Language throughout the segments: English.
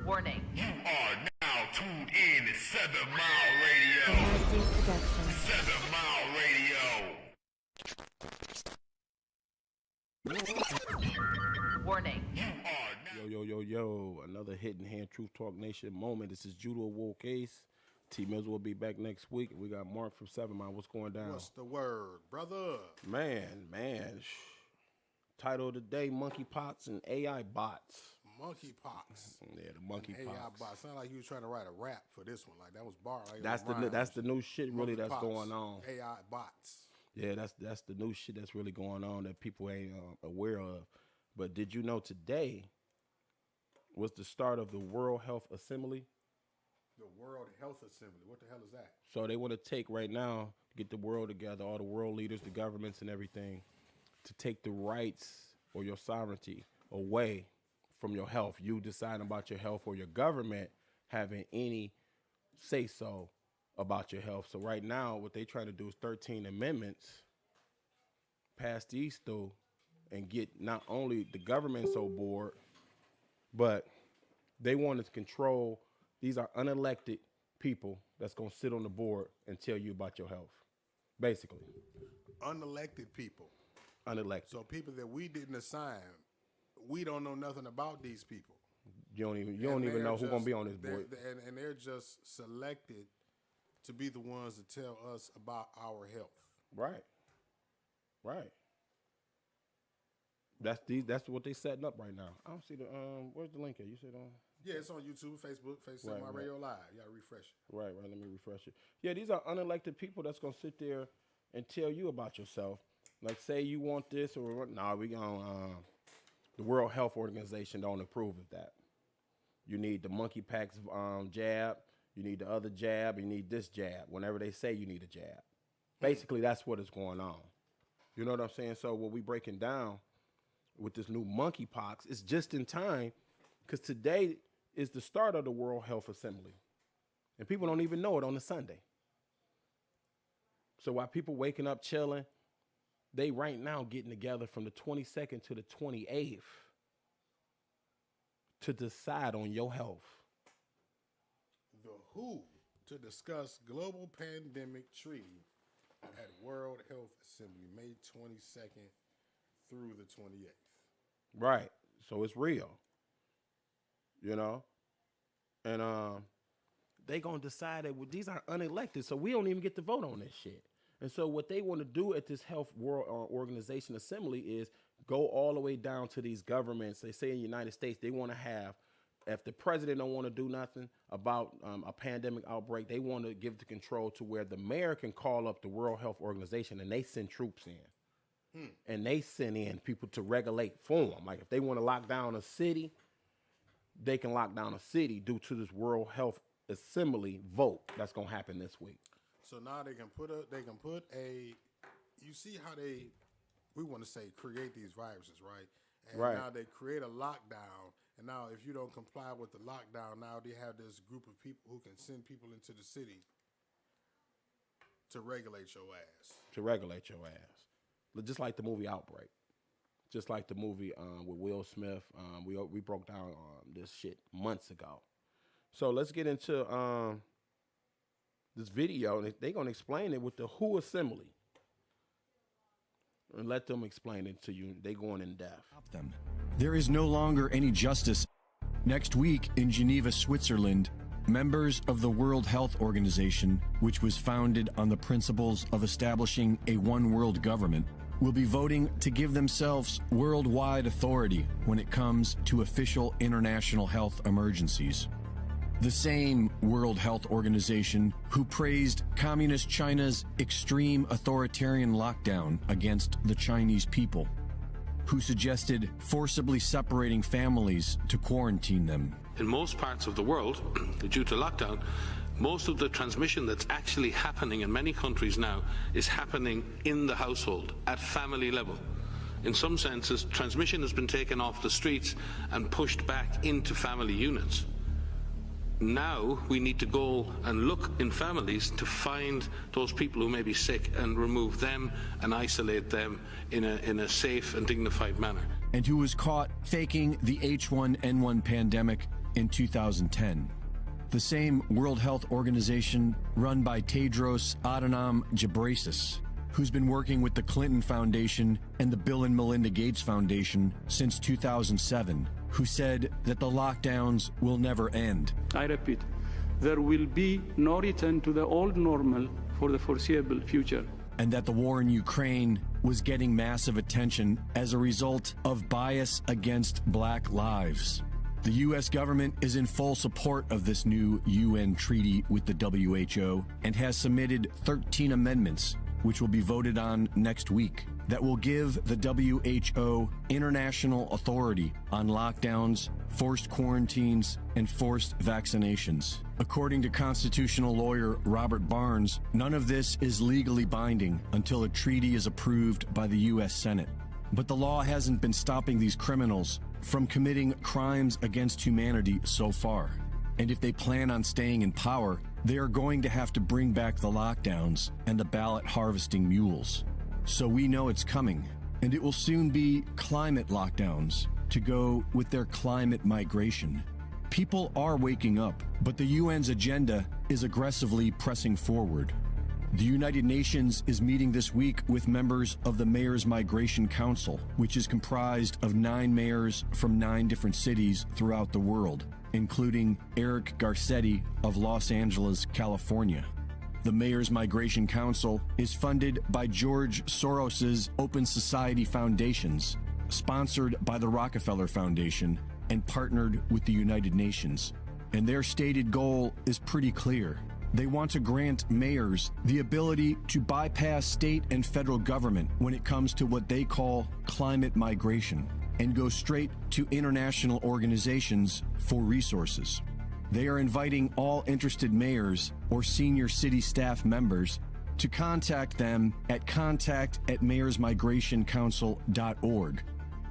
Warning. You are now tuned in to 7 Mile Radio. 7 Mile Radio. Warning. You are now. Yo. Another Hidden Hand Truth Talk Nation moment. This is Judah Awoke Ace. T Mizzle will be back next week. We got Mark from 7 Mile. What's going down? What's the word, brother? Man. Title of the day, Monkeypox and AI bots. Monkeypox. Yeah, the monkeypox. AI bots. Sound like you was trying to write a rap for this one. Like that was bar. Like That's the new shit really that's Monkeypox, going on. AI bots. Yeah, that's the new shit that's really going on that people ain't aware of. But did you know today was the start of the World Health Assembly? The World Health Assembly. What the hell is that? So they want to take right now, get the world together, all the world leaders, the governments and everything, to take the rights or your sovereignty away from your health. You deciding about your health or your government having any say-so about your health. So right now, what they trying to do is 13 amendments, pass these through, and get not only the government so bored, but they want to control. These are unelected people that's going to sit on the board and tell you about your health, basically. Unelected people. Unelected. So people that we didn't assign, we don't know nothing about these people. You don't even know who's going to be on this board. And they're just selected to be the ones to tell us about our health. Right. That's what they setting up right now. I don't see the where's the link at? You said on? Yeah, it's on YouTube, Facebook, Right. My Radio Live. You gotta refresh it. Right. Let me refresh it. Yeah, these are unelected people that's gonna sit there and tell you about yourself. Like, say you want this or nah, we gonna the World Health Organization don't approve of that. You need the monkeypox jab, you need the other jab, you need this jab. Whenever they say you need a jab, basically that's what is going on. You know what I'm saying? So what we breaking down with this new monkeypox is just in time, because today is the start of the World Health Assembly. And people don't even know it on a Sunday. So while people waking up chilling, they right now getting together from the 22nd to the 28th to decide on your health. The WHO to discuss global pandemic treaty at World Health Assembly, May 22nd through the 28th. Right. So it's real. You know? And they gonna decide that these are unelected, so we don't even get to vote on this shit. And so what they want to do at this Health World Organization Assembly is go all the way down to these governments. They say in the United States they want to have, if the president don't want to do nothing about a pandemic outbreak, they want to give the control to where the mayor can call up the World Health Organization and they send troops in. And they send in people to regulate for them. Like if they want to lock down a city, they can lock down a city due to this World Health Assembly vote that's gonna happen this week. So now they can put a, you see how we want to say create these viruses, right? And Right. now they create a lockdown, and now if you don't comply with the lockdown, now they have this group of people who can send people into the city to regulate your ass. To regulate your ass. Just like the movie Outbreak. Just like the movie with Will Smith. We broke down this shit months ago. So let's get into this video. And they're going to explain it with the WHO Assembly. And let them explain it to you. They going in depth. There is no longer any justice. Next week in Geneva, Switzerland, members of the World Health Organization, which was founded on the principles of establishing a one world government, will be voting to give themselves worldwide authority when it comes to official international health emergencies. The same World Health Organization who praised Communist China's extreme authoritarian lockdown against the Chinese people, who suggested forcibly separating families to quarantine them. In most parts of the world, due to lockdown, most of the transmission that's actually happening in many countries now is happening in the household, at family level. In some senses, transmission has been taken off the streets and pushed back into family units. Now we need to go and look in families to find those people who may be sick and remove them and isolate them in a safe and dignified manner. and who was caught faking the H1N1 pandemic in 2010. The same World Health Organization run by Tedros Adhanom Ghebreyesus, who's been working with the Clinton Foundation and the Bill and Melinda Gates Foundation since 2007, who said that the lockdowns will never end. I repeat, there will be no return to the old normal for the foreseeable future. And that the war in Ukraine was getting massive attention as a result of bias against black lives. The U.S. government is in full support of this new UN treaty with the WHO and has submitted 13 amendments, which will be voted on next week, that will give the WHO international authority on lockdowns, forced quarantines, and forced vaccinations. According to constitutional lawyer Robert Barnes, none of this is legally binding until a treaty is approved by the U.S. Senate. But the law hasn't been stopping these criminals from committing crimes against humanity so far. And if they plan on staying in power, they are going to have to bring back the lockdowns and the ballot harvesting mules. So we know it's coming, and it will soon be climate lockdowns to go with their climate migration. People are waking up, but the UN's agenda is aggressively pressing forward. The United Nations is meeting this week with members of the Mayors Migration Council, which is comprised of 9 mayors from 9 different cities throughout the world, including Eric Garcetti of Los Angeles, California. The Mayors Migration Council is funded by George Soros's Open Society Foundations, sponsored by the Rockefeller Foundation, and partnered with the United Nations. And their stated goal is pretty clear. They want to grant mayors the ability to bypass state and federal government when it comes to what they call climate migration and go straight to international organizations for resources. They are inviting all interested mayors or senior city staff members to contact them at contact@mayorsmigrationcouncil.org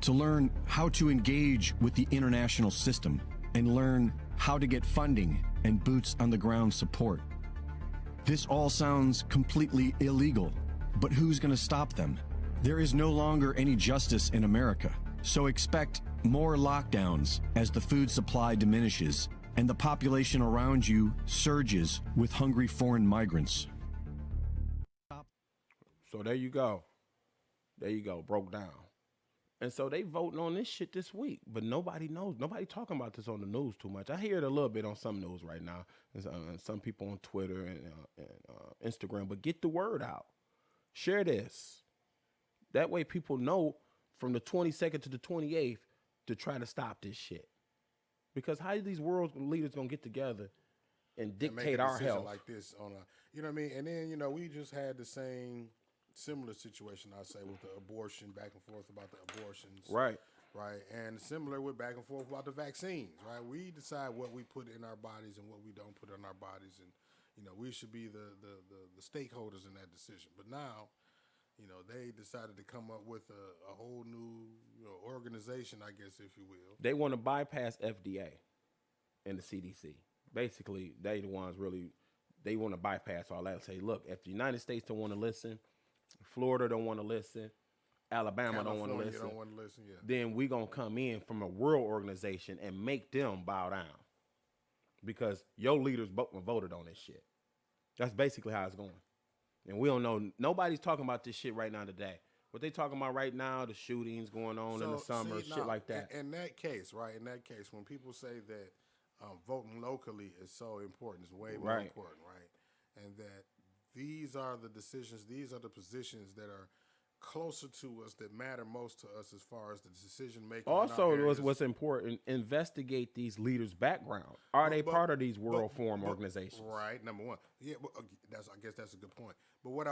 to learn how to engage with the international system and learn how to get funding and boots on the ground support. This all sounds completely illegal, but who's going to stop them? There is no longer any justice in America, so expect more lockdowns as the food supply diminishes and the population around you surges with hungry foreign migrants. So there you go. There you go. Broke down. And so they voting on this shit this week, but nobody knows. Nobody talking about this on the news too much. I hear it a little bit on some news right now, and some people on Twitter and Instagram. But get the word out. Share this. That way people know from the 22nd to the 28th to try to stop this shit. Because how are these world leaders gonna get together and dictate our health like this on a, you know what I mean? And then we just had the same similar situation, I say, with the abortion, back and forth about the abortions. Right. Right. And similar with back and forth about the vaccines, right? We decide what we put in our bodies and what we don't put in our bodies. And, we should be the stakeholders in that decision. But now, they decided to come up with a whole new organization, I guess, if you will. They want to bypass FDA and the CDC. Basically, they the ones really, they want to bypass all that and say, look, if the United States don't want to listen, Florida don't want to listen, Alabama don't want to listen, yeah. then we going to come in from a world organization and make them bow down because your leaders voted on this shit. That's basically how it's going. And we don't know. Nobody's talking about this shit right now today. What they talking about right now, the shootings going on in the summer, shit like that. In that case, right, when people say that voting locally is so important, it's way more important, right? And that these are the decisions, these are the positions that are closer to us, that matter most to us as far as the decision making. Also, what's important, investigate these leaders' background. Are they part of these World Forum organizations? Right, number one. Yeah, I guess that's a good point. But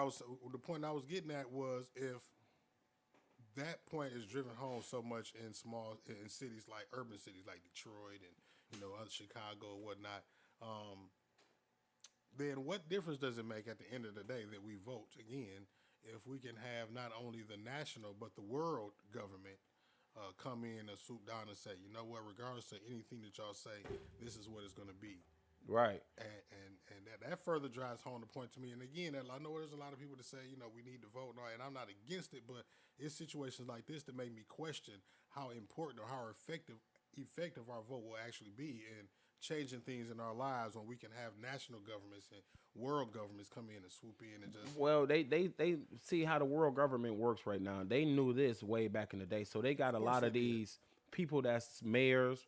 the point I was getting at was, if that point is driven home so much in cities like urban cities like Detroit and Chicago and whatnot, then what difference does it make at the end of the day that we vote again if we can have not only the national but the world government come in and swoop down and say, regardless of anything that y'all say, this is what it's going to be. Right. And that further drives home the point to me. And again, I know there's a lot of people that say, we need to vote, and I'm not against it, but it's situations like this that make me question how important or how effective our vote will actually be in changing things in our lives when we can have national governments and world governments come in and swoop in and just. Well, they see how the world government works right now. They knew this way back in the day, so they got a lot of these people that's mayors,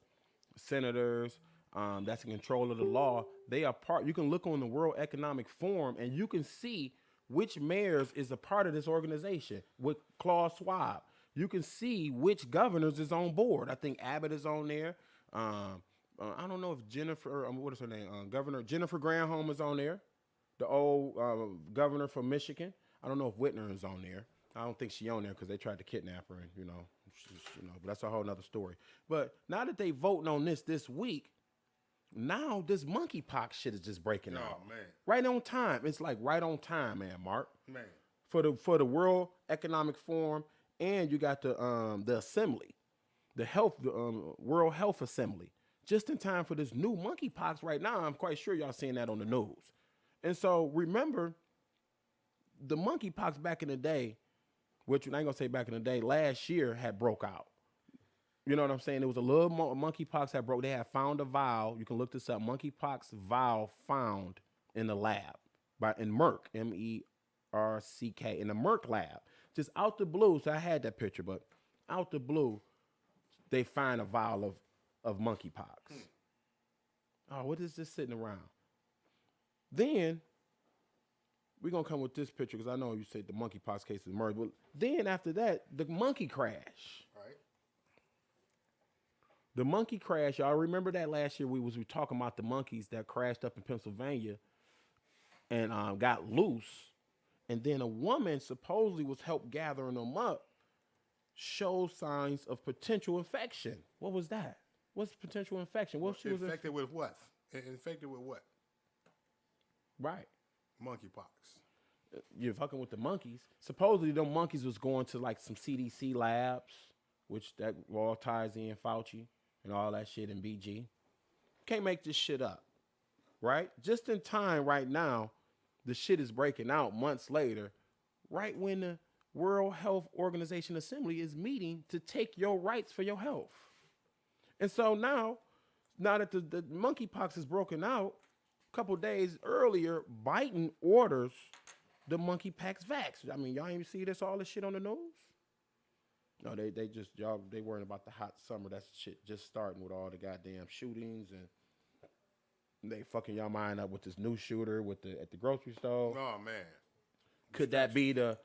senators, that's in control of the law. They are part. You can look on the World Economic Forum and you can see which mayors is a part of this organization with Klaus Schwab. You can see which governors is on board. I think Abbott is on there. I don't know if Jennifer, what is her name? Governor Jennifer Granholm is on there. The old governor from Michigan. I don't know if Whitner is on there. I don't think she's on there because they tried to kidnap her, and but that's a whole nother story. But now that they voting on this week, now this monkeypox shit is just breaking out. Man. Right on time. It's like right on time, man, Mark. Man. For the World Economic Forum, and you got the assembly, the World Health Assembly, just in time for this new monkeypox right now. I'm quite sure y'all seeing that on the news. And so remember, the monkeypox back in the day, which I ain't gonna say back in the day, last year had broke out. You know what I'm saying? It was a little monkeypox that broke. They had found a vial. You can look this up. Monkeypox vial found in the lab in Merck, MERCK, in the Merck lab. Just out the blue. So I had that picture, but out the blue, they find a vial of monkeypox. Oh, what is this sitting around? Then we're going to come with this picture because I know you said the monkeypox case is murder. But then after that, the monkey crash. Right. The monkey crash, y'all remember that last year we talking about the monkeys that crashed up in Pennsylvania and got loose. And then a woman supposedly was helped gathering them up, showed signs of potential infection. What was that? What's potential infection? What she was infected with what? Infected with what? Right. Monkeypox. You're fucking with the monkeys. Supposedly, them monkeys was going to like some CDC labs, which that all ties in Fauci and all that shit in BG. Can't make this shit up, right? Just in time right now, the shit is breaking out months later, right when the World Health Organization Assembly is meeting to take your rights for your health. And so now that the monkeypox is broken out, a couple days earlier, Biden orders the monkeypox vax. I mean, y'all ain't see all this shit on the news? No, they worrying about the hot summer. That's shit just starting with all the goddamn shootings, and they fucking y'all mind up with this new shooter at the grocery store. Oh man. Could that be the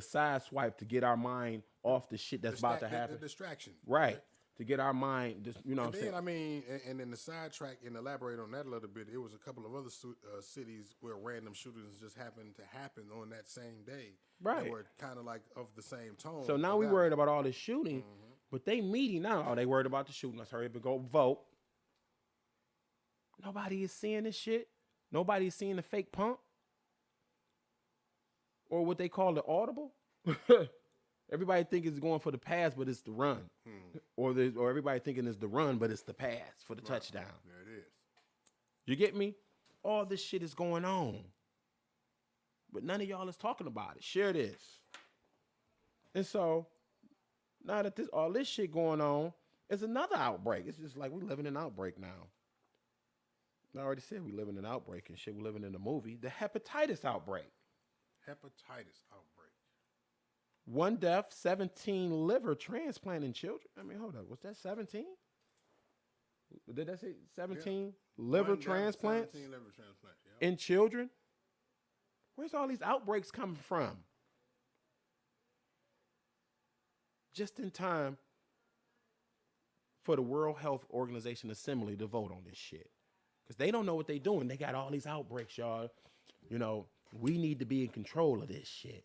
side swipe to get our mind off the shit that's about to happen? The distraction. Right. To get our mind, just, you know what I'm saying? I mean, and then the sidetrack and elaborate on that a little bit, it was a couple of other cities where random shootings just happened to happen on that same day. Right. They were kind of like of the same tone. So now we worried about all this shooting, but they meeting now. Oh, they worried about the shooting. Let's hurry up and go vote. Nobody is seeing this shit. Nobody is seeing the fake pump. Or what they call the audible. Everybody think it's going for the pass, but it's the run. Or everybody thinking it's the run, but it's the pass for the touchdown. There it is. You get me? All this shit is going on. But none of y'all is talking about it. Share this. And so, now that all this shit going on, it's another outbreak. It's just like we living in an outbreak now. I already said we live in an outbreak and shit. We living in a movie. The hepatitis outbreak. Hepatitis outbreak. 1 death, 17 liver transplant in children. I mean, hold up. Was that 17? Did that say 17 liver transplants? 17 liver transplants, yeah. In children? Where's all these outbreaks coming from? Just in time for the World Health Organization Assembly to vote on this shit. Because they don't know what they're doing. They got all these outbreaks, y'all. You know, we need to be in control of this shit.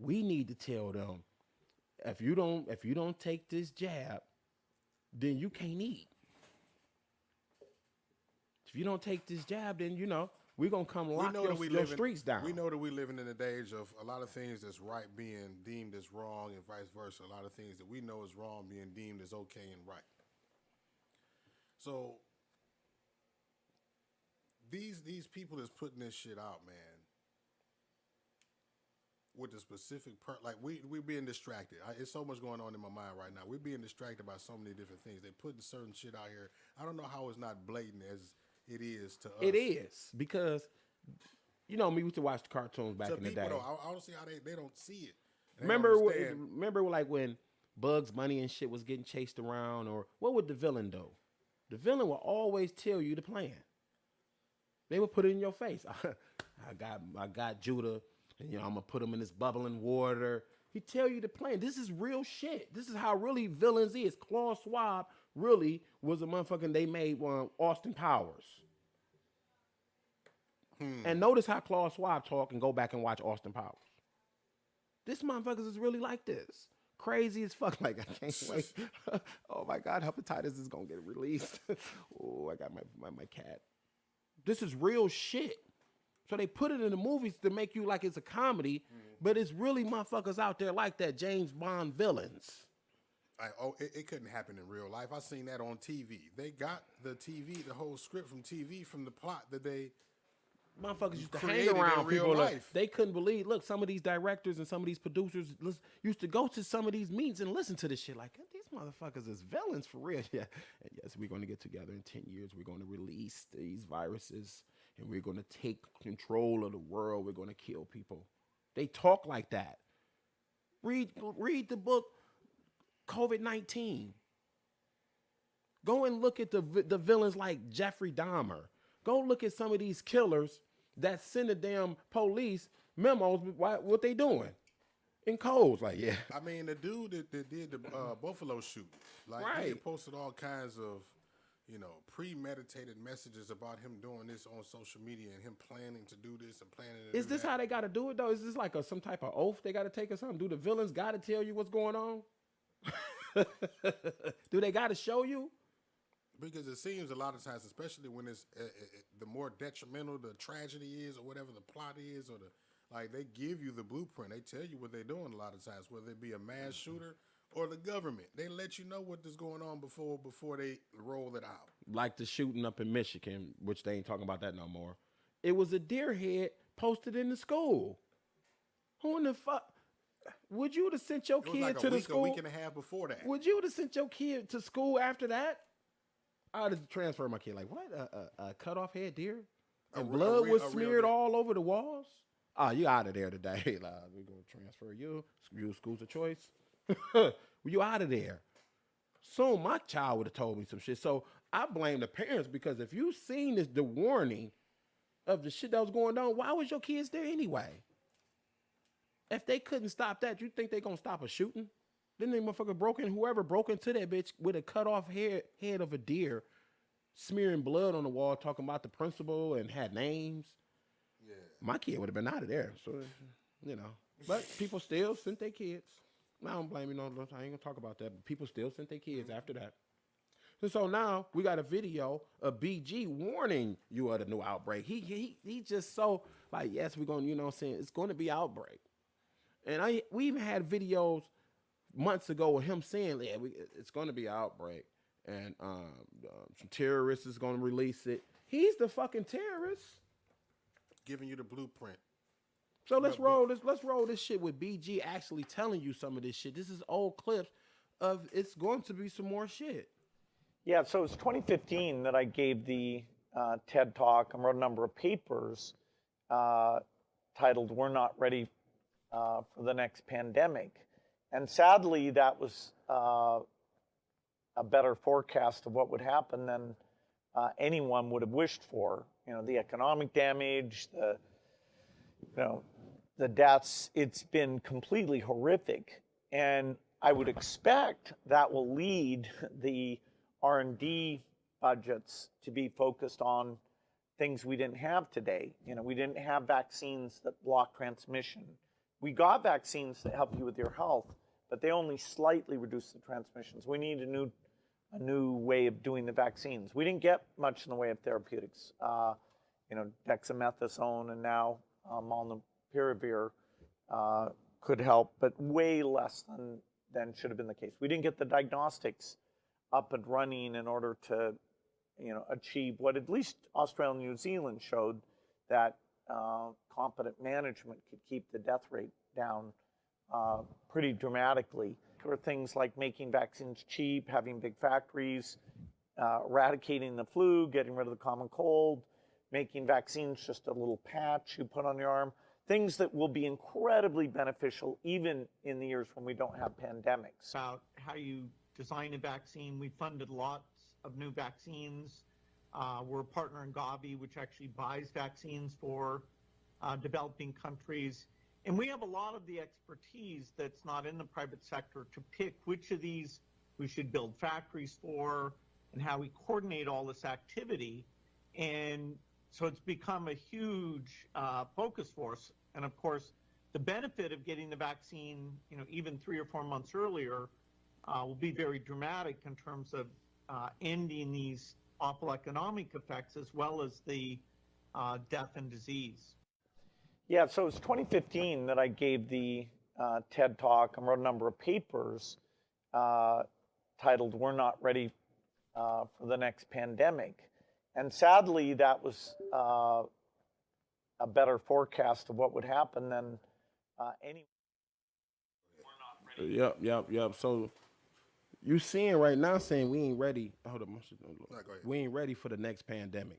We need to tell them, if you don't take this jab, then you can't eat. If you don't take this jab, then we're gonna come lock your streets down. We know that we're living in a age of a lot of things that's right being deemed as wrong, and vice versa. A lot of things that we know is wrong being deemed as okay and right. So these people that's putting this shit out, man, with the specific like we being distracted. It's so much going on in my mind right now. We're being distracted by so many different things. They putting certain shit out here. I don't know how it's not blatant as it is to us. It is because you know me. We used to watch the cartoons back in the day. Though, I don't see how they don't see it. Remember like when Bugs Bunny and shit was getting chased around, or what would the villain do? The villain will always tell you the plan. They would put it in your face. I got Judah. And, I'm going to put him in this bubbling water. He tell you the plan. This is real shit. This is how really villains is. Klaus Schwab really was a motherfucking, they made Austin Powers. And notice how Klaus Schwab talk and go back and watch Austin Powers. This motherfuckers is really like this. Crazy as fuck. Like, I can't wait. Oh, my God. Hepatitis is going to get released. Oh, I got my cat. This is real shit. So they put it in the movies to make you like it's a comedy, but it's really motherfuckers out there like that, James Bond villains. It couldn't happen in real life. I seen that on TV. They got the whole script from TV, from the plot that they motherfuckers used to hang around people. They couldn't believe. Look, some of these directors and some of these producers used to go to some of these meetings and listen to this shit. Like, these motherfuckers is villains for real. Yeah. And yes, we're going to get together in 10 years. We're going to release these viruses. And we're going to take control of the world. We're going to kill people. They talk like that. Read the book, COVID-19. Go and look at the villains like Jeffrey Dahmer. Go look at some of these killers that send the damn police memos. What they doing? In codes, like, yeah. I mean, the dude that did the Buffalo shoot, like, right. He had posted all kinds of, premeditated messages about him doing this on social media and him planning to do this and planning to Is do this that. how they got to do it, though? Is this like some type of oath they got to take or something? Do the villains got to tell you what's going on? Do they got to show you? Because it seems a lot of times, especially when it's the more detrimental the tragedy is or whatever the plot is, or they give you the blueprint. They tell you what they're doing a lot of times, whether it be a mass shooter or the government. They let you know what is going on before they roll it out. Like the shooting up in Michigan, which they ain't talking about that no more. It was a deer head posted in the school. Who in the fuck? Would you have sent your kid to the school? A week and a half before that. Would you have sent your kid to school after that? I would have transferred my kid. Like, what? A cut off head deer? And blood was smeared all over the walls? Oh, you out of there today. Like, we're going to transfer you. Schools of choice. You out of there. Soon my child would have told me some shit. So I blame the parents, because if you seen the warning of the shit that was going on, why was your kids there anyway? If they couldn't stop that, you think they going to stop a shooting? Then they motherfucker whoever broke into that bitch with a cut off head of a deer, smearing blood on the wall, talking about the principal and had names. Yeah. My kid would have been out of there. So, but people still sent their kids. I don't blame you. No, I ain't gonna talk about that. But people still sent their kids after that. And so now we got a video of BG warning you of the new outbreak. He just so like, yes, we're gonna, it's going to be outbreak. And we even had videos months ago with him saying, yeah, it's going to be outbreak, and some terrorists is going to release it. He's the fucking terrorist, giving you the blueprint. So let's roll this shit with BG actually telling you some of this shit. This is old clips of it's going to be some more shit. Yeah, so it's 2015 that I gave the TED Talk and wrote a number of papers titled "We're Not Ready for the Next Pandemic." And sadly, that was a better forecast of what would happen than anyone would have wished for. The economic damage, the deaths, it's been completely horrific. And I would expect that will lead the R&D budgets to be focused on things we didn't have today. We didn't have vaccines that block transmission. We got vaccines that help you with your health, but they only slightly reduce the transmissions. We need a new way of doing the vaccines. We didn't get much in the way of therapeutics. Dexamethasone and now molnupiravir could help, but way less than should have been the case. We didn't get the diagnostics up and running in order to achieve what at least Australia and New Zealand showed, that competent management could keep the death rate down pretty dramatically. Or things like making vaccines cheap, having big factories, eradicating the flu, getting rid of the common cold, making vaccines just a little patch you put on your arm, things that will be incredibly beneficial even in the years when we don't have pandemics. About how you design a vaccine. We funded lots of new vaccines. We're a partner in Gavi, which actually buys vaccines for developing countries. And we have a lot of the expertise that's not in the private sector to pick which of these we should build factories for and how we coordinate all this activity. And so it's become a huge focus for us. And of course, the benefit of getting the vaccine, even 3 or 4 months earlier, will be very dramatic in terms of ending these awful economic effects as well as the death and disease. Yeah, so it was 2015 that I gave the TED Talk and wrote a number of papers titled "We're Not Ready for the Next Pandemic." And sadly, that was a better forecast of what would happen than any. Yep. So you seeing right now saying we ain't ready. Hold on, go ahead. we ain't ready for the next pandemic.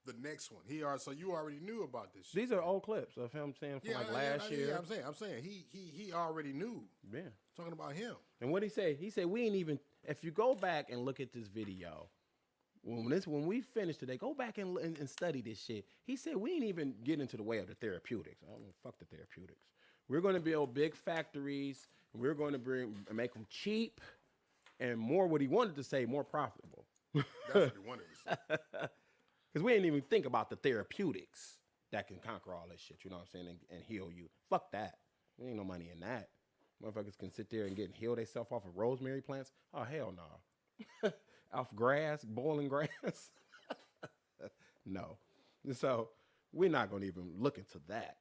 The next one. So you already knew about this shit. These are old clips of him saying from last year. Yeah, I'm saying he already knew. Yeah. Talking about him. And what he say? He said we ain't even. If you go back and look at this video, when we finish today, go back and study this shit. He said we ain't even getting into the way of the therapeutics. I don't fuck the therapeutics. We're going to build big factories. We're going to make them cheap, and more. What he wanted to say, more profitable. That's what he wanted to say. Because we didn't even think about the therapeutics that can conquer all this shit, you know what I'm saying, and heal you. Fuck that. There ain't no money in that. Motherfuckers can sit there and get heal themselves off of rosemary plants. Oh, hell no. Off grass, boiling grass. No. So we're not going to even look into that.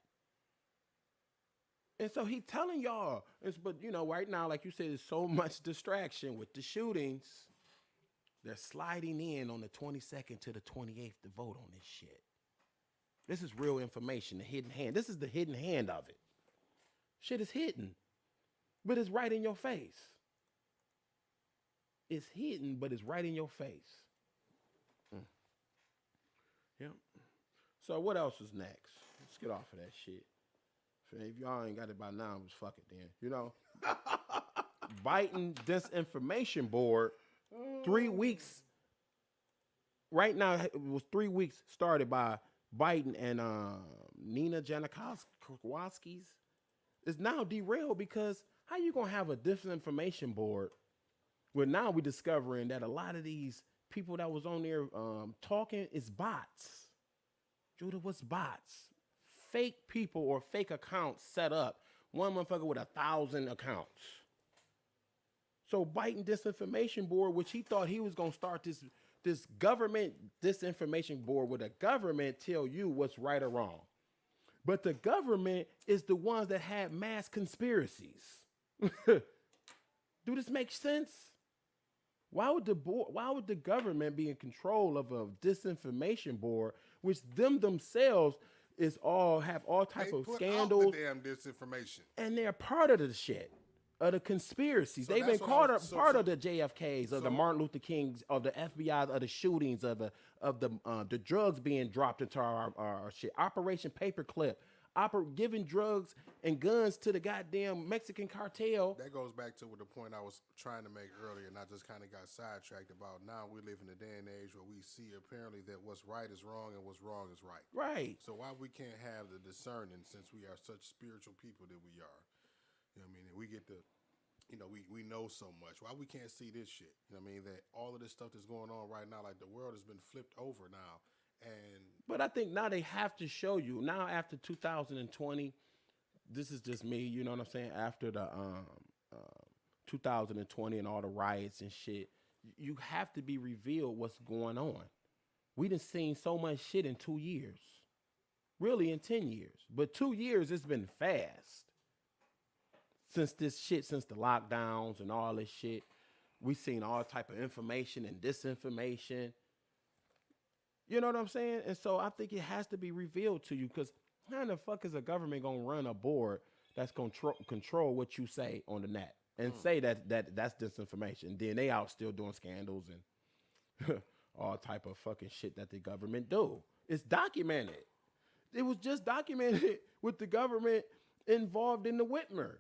And so he telling y'all, but right now, like you said, there's so much distraction with the shootings. They're sliding in on the 22nd to the 28th to vote on this shit. This is real information, the hidden hand. This is the hidden hand of it. Shit is hidden, but it's right in your face. It's hidden, but it's right in your face. Yep. So what else is next? Let's get off of that shit. If y'all ain't got it by now, just fuck it then. Biden Disinformation Board. 3 weeks. Right now, it was 3 weeks started by Biden and Nina Janikowski's. It's now derailed because how you gonna have a disinformation board where now we're discovering that a lot of these people that was on there talking is bots. Judah, what's bots? Fake people or fake accounts set up. One motherfucker with 1,000 accounts. So Biden Disinformation Board, which he thought he was going to start this government disinformation board where the government tell you what's right or wrong. But the government is the ones that had mass conspiracies. Do this make sense? Why would the government be in control of a disinformation board, which themselves have all type of scandals? Out the damn disinformation. And they're part of the shit. Of the conspiracies. So they've been part of the JFKs, of the Martin Luther Kings, of the FBI, of the shootings, of the drugs being dropped into our shit. Operation Paperclip, giving drugs and guns to the goddamn Mexican cartel. That goes back to the point I was trying to make earlier, and I just kind of got sidetracked about now we live in a day and age where we see apparently that what's right is wrong and what's wrong is right. Right. So why we can't have the discerning since we are such spiritual people that we are? You know what I mean? And we get the, we know so much. Why we can't see this shit? You know what I mean? That all of this stuff that's going on right now, like the world has been flipped over now. But I think now they have to show you. Now after 2020, this is just me, you know what I'm saying? After the 2020 and all the riots and shit, you have to be revealed what's going on. We done seen so much shit in 2 years. Really in 10 years. But 2 years, it's been fast. Since the lockdowns and all this shit, We seen all type of information and disinformation. You know what I'm saying? And so I think it has to be revealed to you, because how in the fuck is a government gonna run a board that's gonna control what you say on the net and say that's disinformation? Then they out still doing scandals and all type of fucking shit that the government do. It's documented. It was just documented with the government involved in the Whitmer.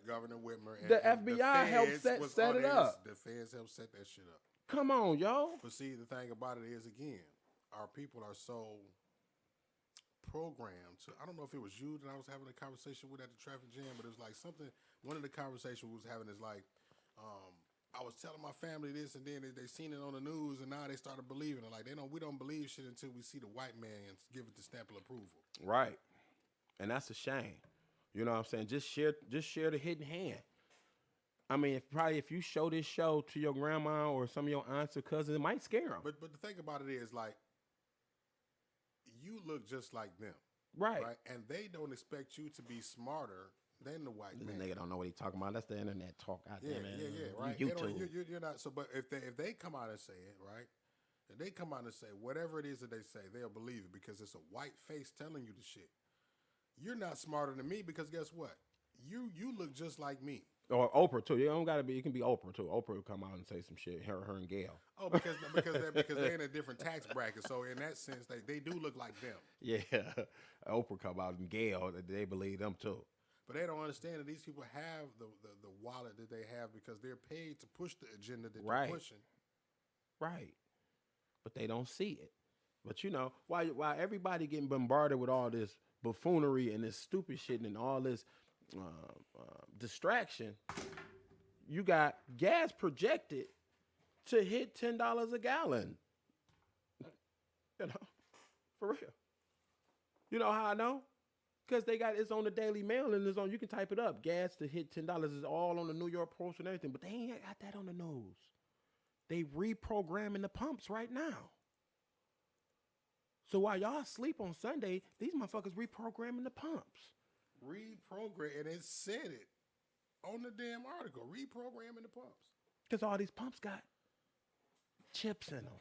Governor Whitmer and The and FBI helped feds set was it on up. The feds helped set that shit up. Come on, yo. But see, the thing about it is, again, our people are so programmed to. I don't know if it was you that I was having a conversation with at the traffic jam, but it was like something. One of the conversations we was having is like, I was telling my family this, and then they seen it on the news, and now they started believing it. Like we don't believe shit until we see the white man give it the stamp of approval. Right. And that's a shame. You know what I'm saying? Just share the hidden hand. I mean, if you show this show to your grandma or some of your aunts or cousins, it might scare them. But the thing about it is, like, you look just like them. Right. And they don't expect you to be smarter than the white This man. nigga don't know what he talking about. That's the internet talk out there, man. Right. YouTube. You're not. So, but if they come out and say it, right? If they come out and say whatever it is that they say, they'll believe it because it's a white face telling you the shit. You're not smarter than me because guess what? You look just like me. Or Oprah too. You don't gotta be. It can be Oprah too. Oprah will come out and say some shit. Her and Gail. Oh, because they're in a different tax bracket. So in that sense, they do look like them. Yeah, Oprah come out and Gail. They believe them too. But they don't understand that these people have the wallet that they have because they're paid to push the agenda that they're pushing. Right. But they don't see it. But you know, while everybody getting bombarded with all this buffoonery and this stupid shit and all this distraction, you got gas projected to hit $10 a gallon. You know, for real. You know how I know? Because it's on the Daily Mail and it's on. You can type it up. Gas to hit $10 is all on the New York Post and everything. But they ain't got that on the news. They reprogramming the pumps right now. So while y'all sleep on Sunday, these motherfuckers reprogramming the pumps. Reprogram, and it said it on the damn article. Reprogramming the pumps. Because all these pumps got chips in them.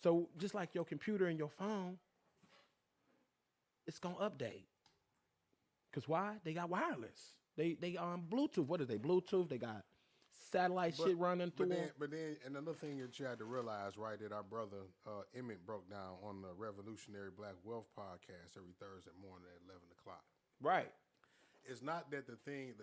So just like your computer and your phone, it's gonna update. Because why? They got wireless. They Bluetooth. What is they? Bluetooth. They got satellite shit running through them. But then another thing that you had to realize, right, that our brother Emmett broke down on the Revolutionary Black Wealth podcast every Thursday morning at 11 o'clock. Right. It's not that the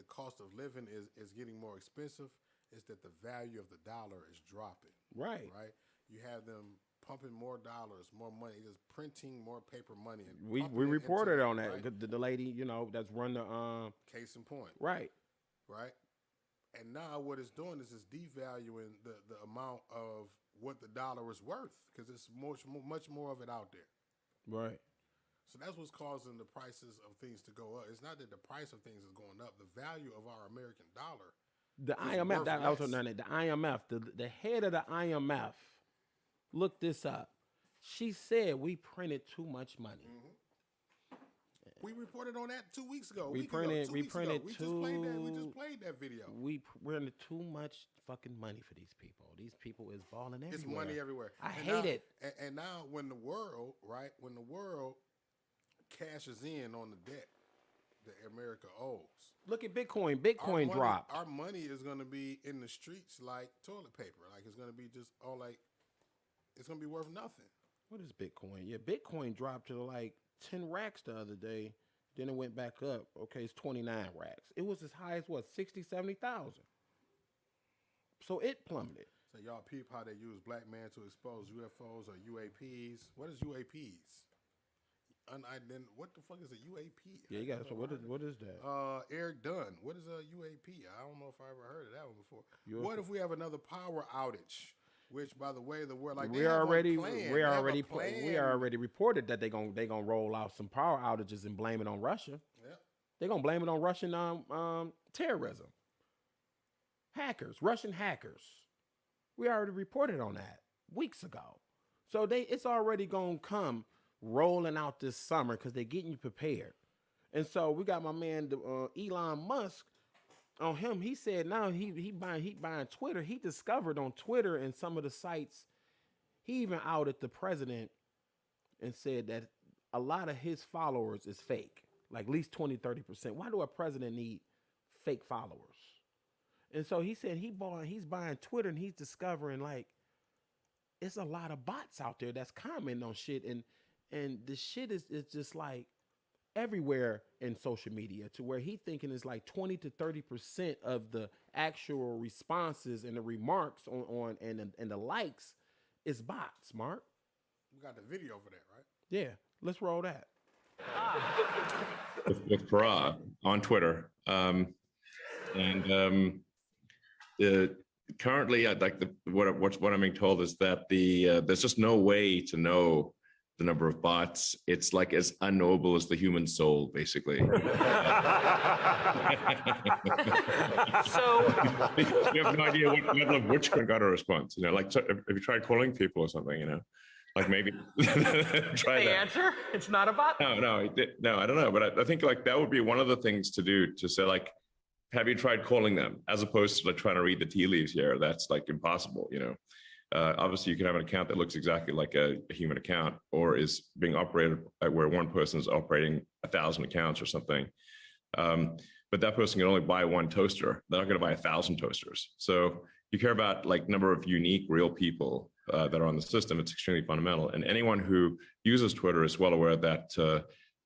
cost of living is getting more expensive. It's that the value of the dollar is dropping. Right. Right. You have them pumping more dollars, more money, just printing more paper money. And We reported on that. Right? The lady, you know, that's run the case in point. Right. Right. And now what it's doing is it's devaluing the amount of what the dollar is worth because it's much more of it out there. Right. So that's what's causing the prices of things to go up. It's not that the price of things is going up. The value of our American dollar. The IMF, that was on the IMF, the head of the IMF, looked this up. She said we printed too much money. Mm-hmm. We reported on that 2 weeks ago. We just played that video. We printed too much fucking money for these people. These people is balling everywhere. It's money everywhere. I hate it. And now when the world cashes in on the debt that America owes. Look at Bitcoin. Bitcoin dropped. Our money is going to be in the streets like toilet paper. Like it's going to be just all like, it's going to be worth nothing. What is Bitcoin? Yeah, Bitcoin dropped to like 10 racks the other day. Then it went back up. Okay, it's 29 racks. It was as high as what, 60, 70,000. So it plummeted. So y'all peep how they use black man to expose UFOs or UAPs. What is UAPs? What the fuck is a UAP? Yeah, you got to. So what is that? Eric Dunn. What is a UAP? I don't know if I ever heard of that one before. What if we have another power outage? Which, by the way, the world like we already reported that they gonna roll out some power outages and blame it on Russia. Yeah, they're gonna blame it on Russian terrorism. Russian hackers. We already reported on that weeks ago. So it's already gonna come rolling out this summer because they're getting you prepared. And so we got my man Elon Musk on him, he said now he buying Twitter. He discovered on Twitter and some of the sites, he even outed the president and said that a lot of his followers is fake, like at least 20-30%. Why do a president need fake followers? And so he said he's buying Twitter and he's discovering like it's a lot of bots out there that's commenting on shit, and the shit is just like everywhere in social media, to where he thinking it's like 20-30% of the actual responses and the remarks on and the likes is bots. Mark, We got the video for that, right? yeah, let's roll that. With Parag on Twitter, currently, what I'm being told is that there's just no way to know the number of bots. It's like as unknowable as the human soul, basically. So you have no idea what level of witchcraft got a response. Like have you tried calling people or something? Like maybe try the that. answer? It's not a bot. No, I don't know. But I think like that would be one of the things to do, to say like, have you tried calling them, as opposed to like trying to read the tea leaves here? That's like impossible. Obviously you can have an account that looks exactly like a human account, or is being operated where one person is operating 1,000 accounts or something. But that person can only buy one toaster. They're not going to buy 1,000 toasters. So you care about like number of unique real people that are on the system. It's extremely fundamental. And anyone who uses Twitter is well aware that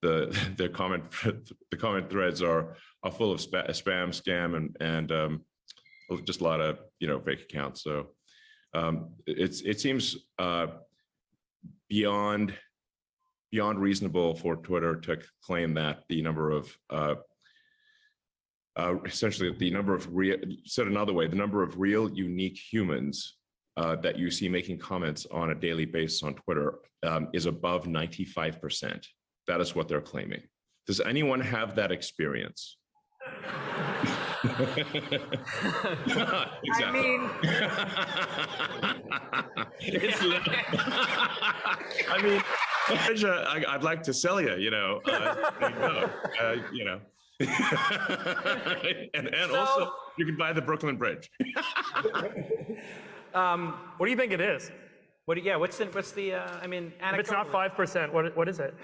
the comment threads are full of spam, scam, and just a lot of fake accounts. So it seems beyond reasonable for Twitter to claim that the number of essentially the number of said another way, the number of real unique humans that you see making comments on a daily basis on Twitter is above 95%. That is what they're claiming. Does anyone have that experience? Exactly. I mean, I'd like to sell you, and also you can buy the Brooklyn Bridge. What do you think it is? what's the If it's not 5%, what is it?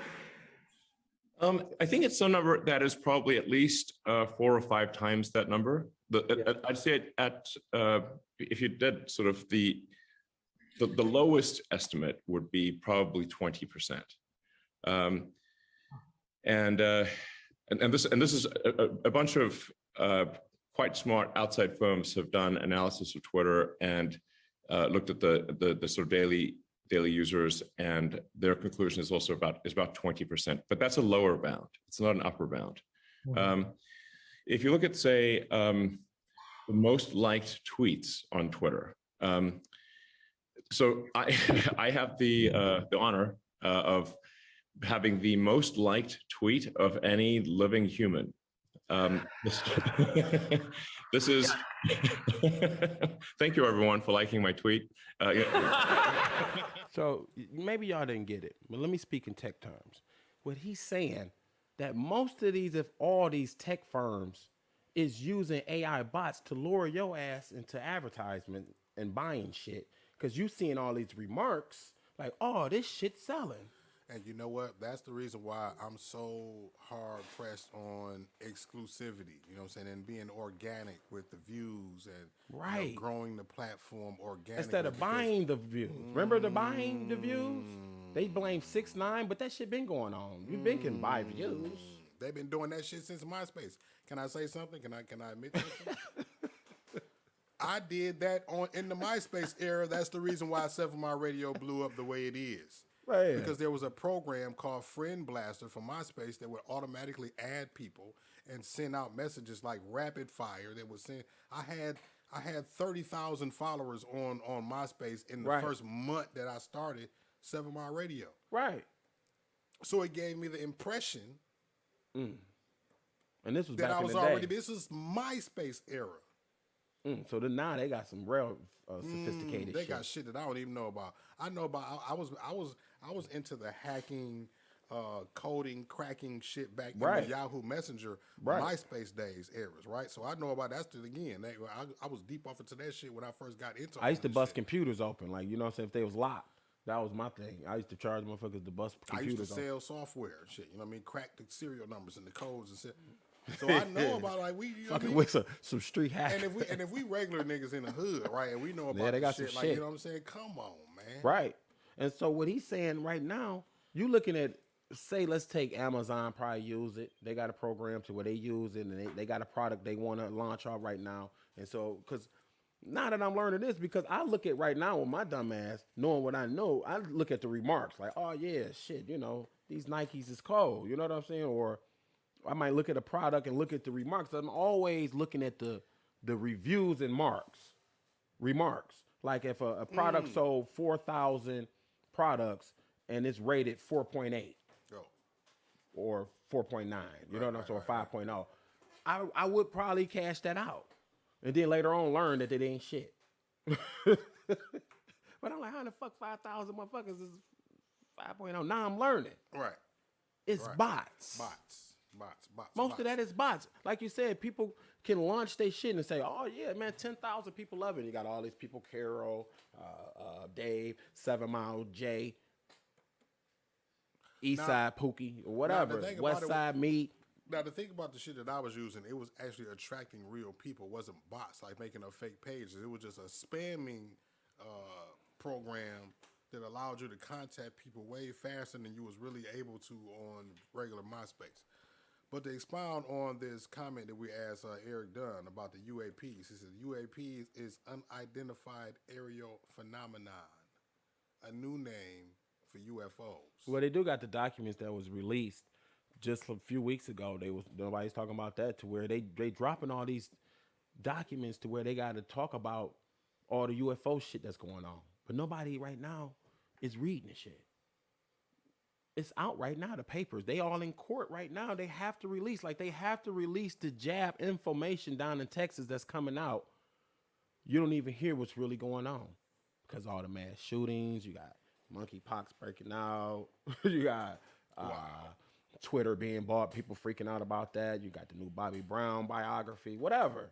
I think it's some number that is probably at least 4 or 5 times that number. I'd say if you did sort of the lowest estimate would be probably 20%. And this is a bunch of quite smart outside firms have done analysis of Twitter and looked at the sort of daily users, and their conclusion is also about 20%, but that's a lower bound. It's not an upper bound. If you look at, say, the most liked tweets on Twitter, so I have the honor of having the most liked tweet of any living human. This is thank you everyone for liking my tweet. So maybe y'all didn't get it, but let me speak in tech terms. What he's saying, that most of these, if all these tech firms is using AI bots to lure your ass into advertisement and buying shit, because you seeing all these remarks like, oh, this shit's selling. And you know what? That's the reason why I'm so hard pressed on exclusivity, you know what I'm saying? And being organic with the views and growing the platform organically. Instead of buying the views. Remember the buying the views? They blame 6ix9ine, but that shit been going on. You been can buy views. They've been doing that shit since MySpace. Can I say something? Can I admit something? I did that in the MySpace era. That's the reason why 7 Mile Radio blew up the way it is. Right. Because there was a program called Friend Blaster for MySpace that would automatically add people and send out messages like rapid fire. That would send. I had 30,000 followers on MySpace in the first month that I started 7 Mile Radio. Right. So it gave me the impression. And this was that back I was in the already. day. This is MySpace era. So now they got some real sophisticated They shit. got shit that I don't even know about. I know about. I was into the hacking coding, cracking shit back in Right. the Yahoo Messenger, Right. MySpace days eras, right? So I know about that still again. I was deep off into that shit when I first got into I used to all this bust shit. computers open, like, you know what I'm saying? If they was locked, that was my thing. I used to charge motherfuckers to bust I computers used to open. sell software and shit, you know what I mean? Crack the serial numbers and the codes and shit. So I know about like we you know what I Fucking mean? with some street hackers. And if we regular niggas in the hood, right, and we know about Yeah, they this got some shit, like you shit. know what I'm saying? Come on, man. Right. And so what he's saying right now, you looking at, say, let's take Amazon, probably use it. They got a program to where they use it, and they got a product they want to launch off right now. And so, because now that I'm learning this, because I look at right now with my dumb ass, knowing what I know, I look at the remarks like, oh yeah, shit, you know, these Nikes is cold. You know what I'm saying? Or I might look at a product and look at the remarks. I'm always looking at the reviews and remarks. Like if a product sold 4,000 products and it's rated 4.8 or 4.9, you know what I'm saying, or 5.0, I would probably cash that out. And then later on learn that it ain't shit. But I'm like, how the fuck 5,000 motherfuckers is 5.0? Now I'm learning. Right. It's Right. bots. Bots. Most of that is bots. Like you said, people can launch their shit and say, oh, yeah, man, 10,000 people love it. You got all these people, Carol, Dave, 7 Mile J, Eastside Pookie, or whatever, West Side Meat. Now, the thing about the shit that I was using, it was actually attracting real people. It wasn't bots, like making up fake pages. It was just a spamming program that allowed you to contact people way faster than you was really able to on regular MySpace. But to expound on this comment that we asked Eric Dunn about the UAPs, he said UAPs is unidentified aerial phenomenon, a new name for UFOs. Well, they do got the documents that was released just a few weeks ago. Nobody's talking about that, to where they dropping all these documents to where they got to talk about all the UFO shit that's going on. But nobody right now is reading the shit. It's out right now, the papers. They all in court right now. They have to release the jab information down in Texas that's coming out. You don't even hear what's really going on because all the mass shootings, you got monkeypox breaking out, you got Twitter being bought, people freaking out about that. You got the new Bobby Brown biography, whatever.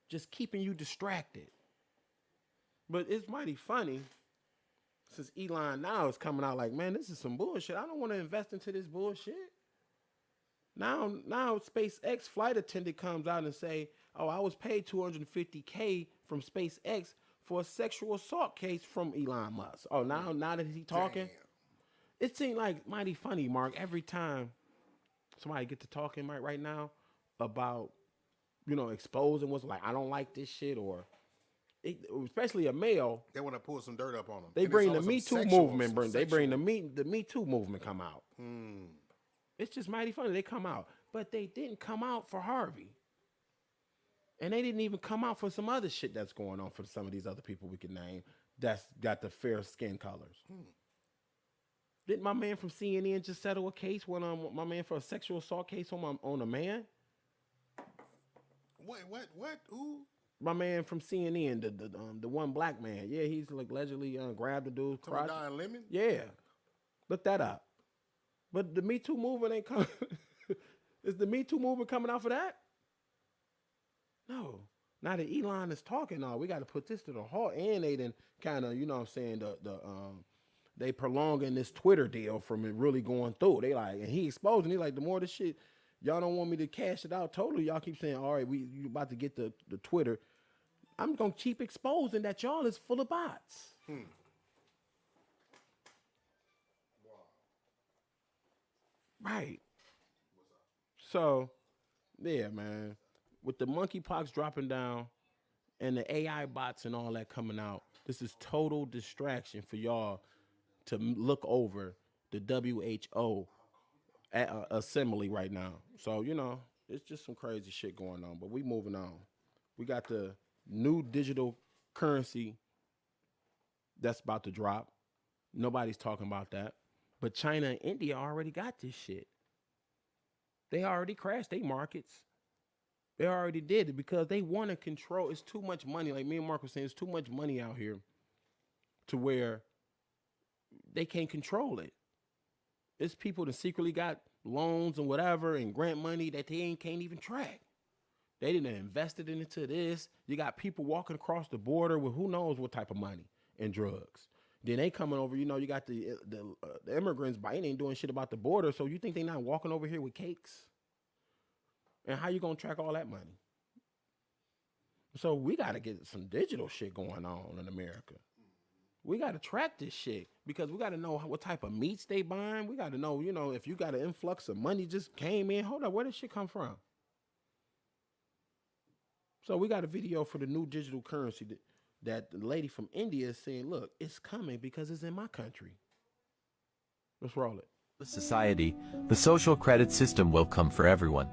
Just keeping you distracted. But it's mighty funny since Elon now is coming out like, man, this is some bullshit. I don't want to invest into this bullshit. Now SpaceX flight attendant comes out and say, oh, I was paid $250K from SpaceX for a sexual assault case from Elon Musk. Oh, now that he's talking? Damn. It seemed like mighty funny, Mark, every time somebody get to talking right now about, you know, exposing what's like, I don't like this shit, or especially a male. They want to pull some dirt up on them. They bring the Me Too movement. They bring the Me Too movement come out. It's just mighty funny. They come out. But they didn't come out for Harvey. And they didn't even come out for some other shit that's going on for some of these other people we can name that's got the fair skin colors. Didn't my man from CNN just settle a case when my man for a sexual assault case on a man? What? Who? My man from CNN, the one black man. Yeah, he's like allegedly grabbed the dude's crotch. Don Lemon? Yeah. Look that up. But the Me Too movement ain't coming. Is the Me Too movement coming out for that? No. Now that Elon is talking, we got to put this to the halt. And they done kind of, you know what I'm saying, they prolonging this Twitter deal from it really going through. They like, and he exposing, he like, the more this shit, y'all don't want me to cash it out totally. Y'all keep saying, all right, you about to get the Twitter. I'm going to keep exposing that y'all is full of bots. Right. So, yeah, man. With the monkeypox dropping down and the AI bots and all that coming out, this is total distraction for y'all to look over the WHO assembly right now. So, you know, it's just some crazy shit going on, but we moving on. We got the new digital currency that's about to drop. Nobody's talking about that. But China and India already got this shit. They already crashed their markets. They already did it because they want to control. It's too much money. Like me and Mark was saying, it's too much money out here to where they can't control it. It's people that secretly got loans and whatever and grant money that they can't even track. They didn't invest it into this. You got people walking across the border with who knows what type of money and drugs. Then they coming over, you know, you got the immigrants, Biden ain't doing shit about the border. So you think they not walking over here with cakes? And how you going to track all that money? So we got to get some digital shit going on in America. We got to track this shit because we got to know what type of meats they buying. We got to know, you know, if you got an influx of money just came in, hold up, where did shit come from? So we got a video for the new digital currency that the lady from India is saying, look, it's coming because it's in my country. Let's roll it. Society, the social credit system will come for everyone.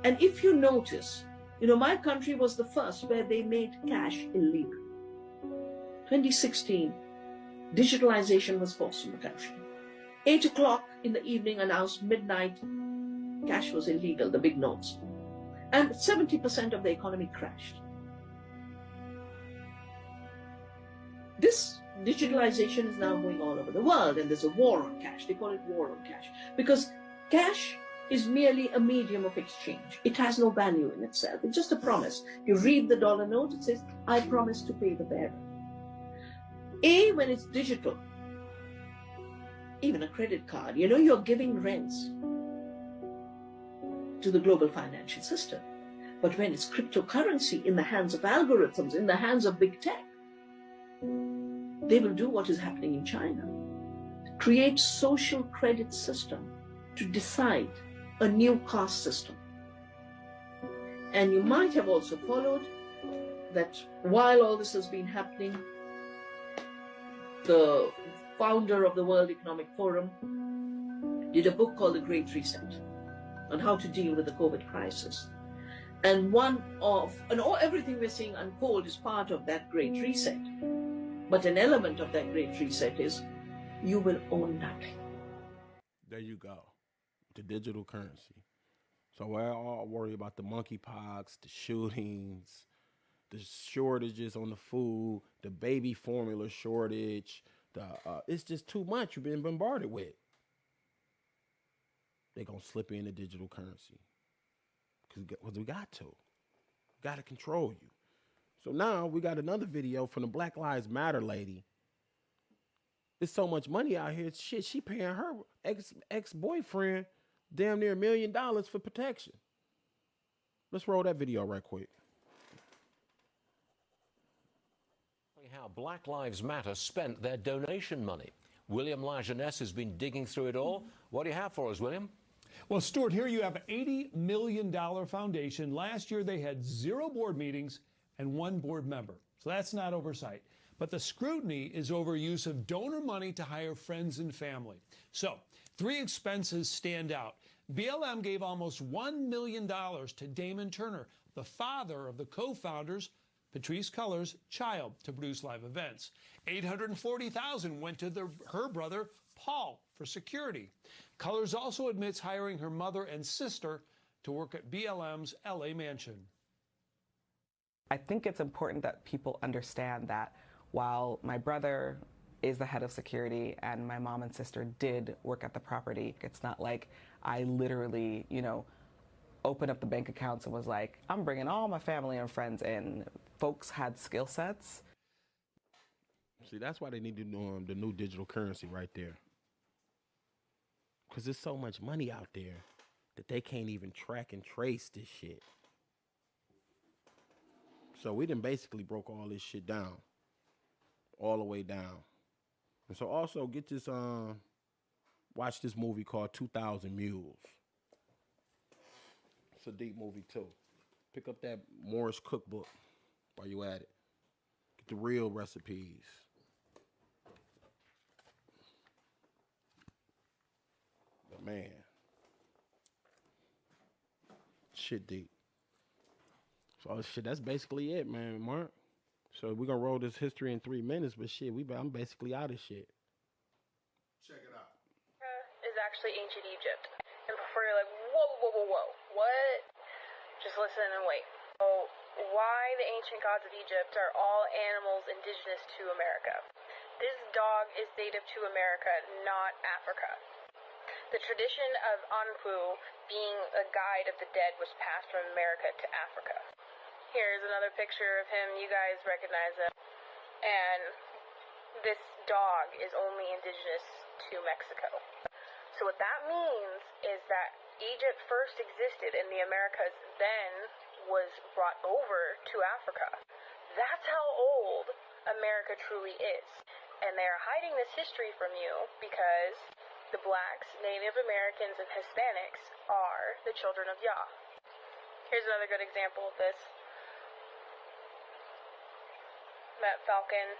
And if you notice, you know, my country was the first where they made cash illegal. 2016, digitalization was forced in the country. 8 o'clock in the evening announced midnight, cash was illegal, the big notes. And 70% of the economy crashed. This digitalization is now going all over the world, and there's a war on cash. They call it war on cash. Because cash is merely a medium of exchange. It has no value in itself. It's just a promise. You read the dollar note, it says, I promise to pay the bearer. When it's digital, even a credit card, you know, you're giving rents to the global financial system. But when it's cryptocurrency in the hands of algorithms, in the hands of big tech, they will do what is happening in China. Create social credit system to decide a new caste system. And you might have also followed that while all this has been happening, the founder of the World Economic Forum did a book called The Great Reset on how to deal with the COVID crisis. And everything we're seeing unfold is part of that Great Reset. But an element of that Great Reset is you will own nothing. There you go. The digital currency. So we're all worried about the monkeypox, the shootings, the shortages on the food, the baby formula shortage. It's just too much you've been bombarded with. They're going to slip in the digital currency. Because we got to. We got to control you. So now we got another video from the Black Lives Matter lady. There's so much money out here. Shit, she paying her ex-boyfriend damn near $1 million for protection. Let's roll that video right quick. How Black Lives Matter spent their donation money. William Lajeunesse has been digging through it all. What do you have for us, William? Well, Stuart, here you have an $80 million foundation. Last year they had 0 board meetings and 1 board member. So that's not oversight. But the scrutiny is over use of donor money to hire friends and family. So 3 expenses stand out. BLM gave almost $1 million to Damon Turner, the father of the co-founders, Patrisse Cullors' child, to produce live events. $840,000 went to her brother, Paul, for security. Cullors also admits hiring her mother and sister to work at BLM's LA mansion. I think it's important that people understand that while my brother is the head of security and my mom and sister did work at the property, it's not like I literally, you know, opened up the bank accounts and was like, I'm bringing all my family and friends in. Folks had skill sets. See, that's why they need to do the new digital currency right there. Because there's so much money out there that they can't even track and trace this shit. So we done basically broke all this shit down. All the way down. And so also get this, watch this movie called 2,000 Mules. It's a deep movie too. Pick up that Morris cookbook while you at it. Get the real recipes. But man, shit deep. So shit, that's basically it, man, Mark. So we're gonna roll this history in 3 minutes, but shit, I'm basically out of shit. Check it out. Is actually ancient Egypt. And before you're like, whoa, what? Just listen and wait. So why the ancient gods of Egypt are all animals indigenous to America. This dog is native to America, not Africa. The tradition of Anpu being a guide of the dead was passed from America to Africa. Here's another picture of him. You guys recognize him. And this dog is only indigenous to Mexico. So what that means is that Egypt first existed in the Americas, then was brought over to Africa. That's how old America truly is. And they are hiding this history from you because the blacks, Native Americans, and Hispanics are the children of Yah. Here's another good example of this. That falcon.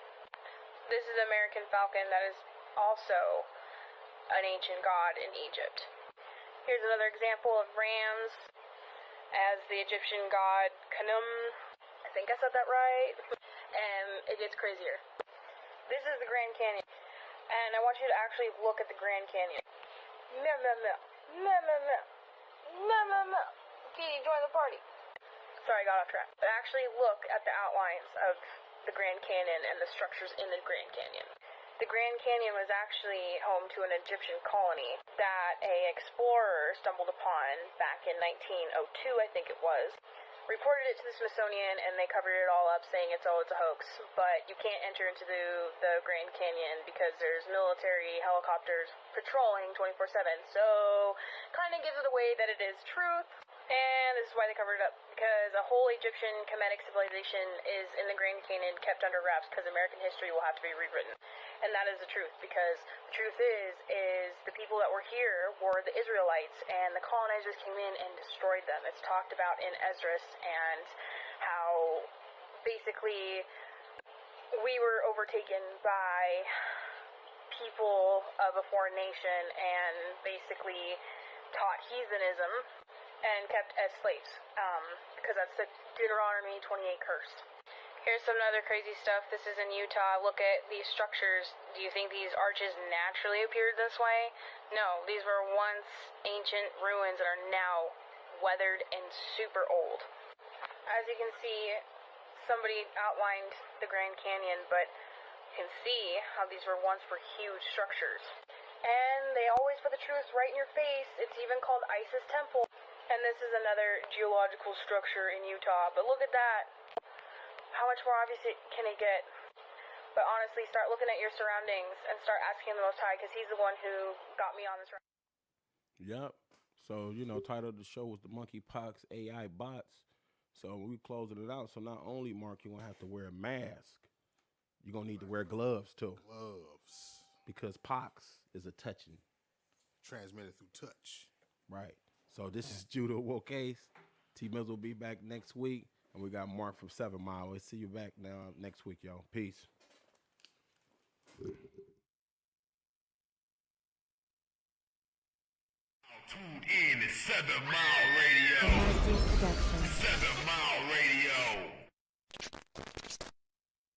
This is an American falcon that is also an ancient god in Egypt. Here's another example of rams as the Egyptian god Khnum. I think I said that right. And it gets crazier. This is the Grand Canyon. And I want you to actually look at the Grand Canyon. Meow, meow, meow. Meow, meow, meow. Meow, meow, meow. Kitty, join the party. Sorry, I got off track. But actually look at the outlines of the Grand Canyon and the structures in the Grand Canyon. The Grand Canyon was actually home to an Egyptian colony that an explorer stumbled upon back in 1902, I think it was. Reported it to the Smithsonian, and they covered it all up, saying it's a hoax. But you can't enter into the Grand Canyon because there's military helicopters patrolling 24/7. So, kind of gives it away that it is truth. And this is why they covered it up, because a whole Egyptian Kemetic civilization is in the Grand Canyon, kept under wraps, because American history will have to be rewritten. And that is the truth, because the truth is the people that were here were the Israelites, and the colonizers came in and destroyed them. It's talked about in Esdras, and how basically we were overtaken by people of a foreign nation and basically taught heathenism and kept as slaves, because that's the Deuteronomy 28 curse. Here's some other crazy stuff. This is in Utah. Look at these structures. Do you think these arches naturally appeared this way? No, these were once ancient ruins that are now weathered and super old. As you can see, somebody outlined the Grand Canyon, but you can see how these were once huge structures. And they always put the truth right in your face. It's even called Isis Temple. And this is another geological structure in Utah. But look at that. How much more obvious can it get? But honestly, start looking at your surroundings and start asking the Most High, because He's the one who got me on this ride. Yep. So, title of the show was the Monkeypox AI bots. So we closing it out. So not only, Mark, you're going to have to wear a mask, you're going to need to wear gloves too. Gloves. Because pox is a touching. Transmitted through touch. Right. So this is Judah Awoke. T-Mizzle will be back next week. And we got Mark from 7 Mile. We'll see you back now next week, y'all. Peace. Tuned in to 7 Mile Radio. 7